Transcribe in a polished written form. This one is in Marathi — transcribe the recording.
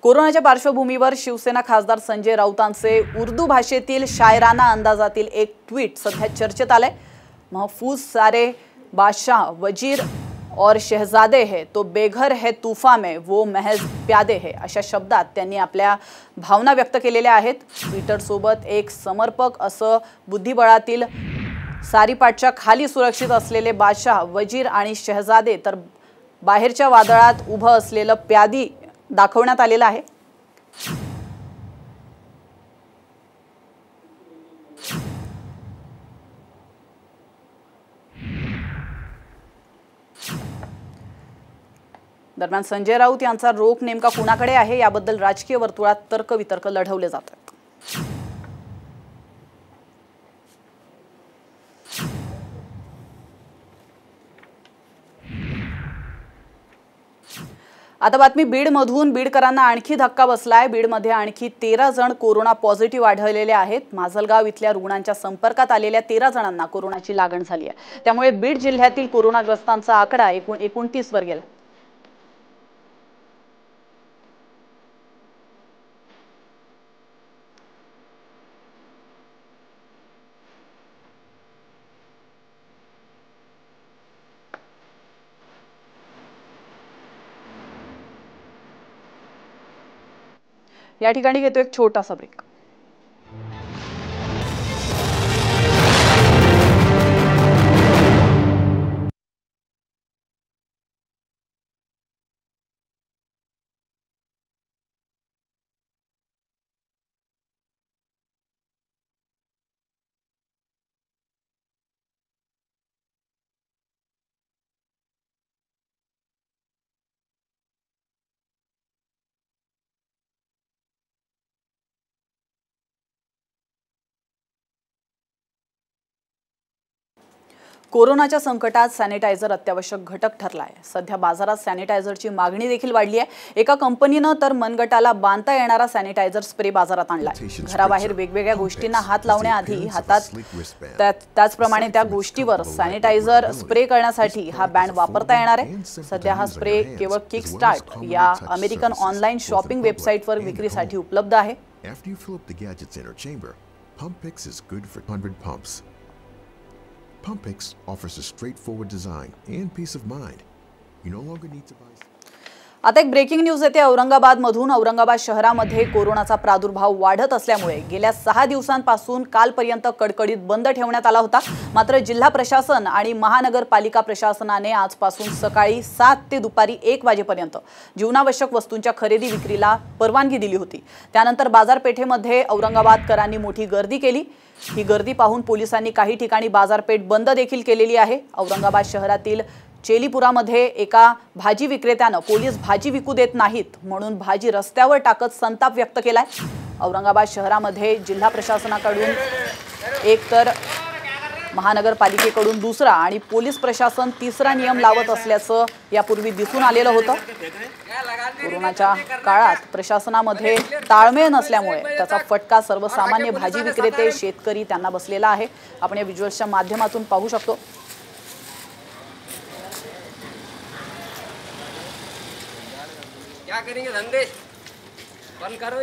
कोरोनाच्या पार्श्वभूमीवर शिवसेना खासदार संजय राऊतांचे उर्दू भाषेतील शायराना अंदाजातील एक ट्वीट सध्या चर्चेत आलंय। महफूज सारे बादशाह वजीर और शहजादे है तो बेघर है तूफा में वो महज प्यादे है अशा शब्दात त्यांनी आपल्या भावना व्यक्त केलेल्या आहेत। ट्विटर सोबत एक समर्पक असं बुद्धिबळातील सारीपाटच्या खाली सुरक्षित असलेले बादशाह वजीर आणि शहजादे तर बाहेरच्या वादळात उभं असलेलं प्यादी दाखवण्यात आलेलं आहे। दरम्यान संजय राऊत यांचा रोख नेमका कुणाकडे आहे याबद्दल राजकीय वर्तुळात तर्कवितर्क लढवले जातात। आता बातमी बीडमधून। बीडकरांना आणखी धक्का बसलाय। बीडमध्ये आणखी 13 जण कोरोना पॉझिटिव्ह आढळलेले आहेत। माजलगाव इथल्या रुग्णांच्या संपर्कात आलेल्या 13 जणांना कोरोनाची लागण झाली आहे। त्यामुळे बीड जिल्ह्यातील कोरोनाग्रस्तांचा आकडा 29 वर गेला। या ठिकाणी घेतो एक छोटासा ब्रेक। कोरोनाच्या संकटात सॅनिटायझर अत्यावश्यक घटक ठरला आहे। सध्या बाजारात सॅनिटायझरची मागणी देखील वाढली आहे। एका कंपनीने तर मनगटाला बांधता येणारा सॅनिटायझर स्प्रे बाजारात आणलाय। घराबाहेर वेगवेगळ्या गोष्टींना हात लावण्याआधी हातात त्याचप्रमाणे त्या गोष्टीवर सॅनिटायझर स्प्रे करण्यासाठी हा बँड वापरता येणार आहे। सध्या हा स्प्रे केवळ किकस्टार्ट या अमेरिकन ऑनलाइन शॉपिंग वेबसाईटवर विक्रीसाठी उपलब्ध आहे। Pumpix offers a straightforward design and peace of mind. You no longer need to buy. आता एक ब्रेकिंग न्यूज येते औरंगाबादमधून। औरंगाबाद शहरामध्ये कोरोनाचा प्रादुर्भाव वाढत असल्यामुळे गेल्या 6 दिवसांपासून कालपर्यंत कडकडीत बंद ठेवण्यात आला होता। मात्र जिल्हा प्रशासन आणि महानगरपालिका प्रशासनाने आजपासून सकाळी 7 ते दुपारी 1 वाजेपर्यंत जीवनावश्यक वस्तूंच्या खरेदी विक्रीला परवानगी दिली होती। त्यानंतर बाजारपेठेमध्ये औरंगाबादकरांनी मोठी गर्दी केली। ही गर्दी पाहून पोलिसांनी काही ठिकाणी बाजारपेठ बंद देखील केलेली आहे। औरंगाबाद शहरातील चेलीपुरामध्ये एका भाजी विक्रेत्याने पोलीस भाजी विकू देत नाहीत म्हणून भाजी रस्त्यावर टाकत संताप व्यक्त केलाय। औरंगाबाद शहरामध्ये जिल्हा प्रशासनाकडून एक तर महानगरपालिकेकडून दुसरा आणि पोलीस प्रशासन तिसरा नियम लावत असल्याचं यापूर्वी दिसून आलेलं होतं। कोरोनाच्या काळात प्रशासनामध्ये ताळमेळ नसल्यामुळे त्याचा फटका सर्वसामान्य भाजी विक्रेते शेतकरी त्यांना बसलेला आहे। आपण या व्हिज्युअल्सच्या माध्यमातून पाहू शकतो। क्या करेंगे धंधे बंद करो।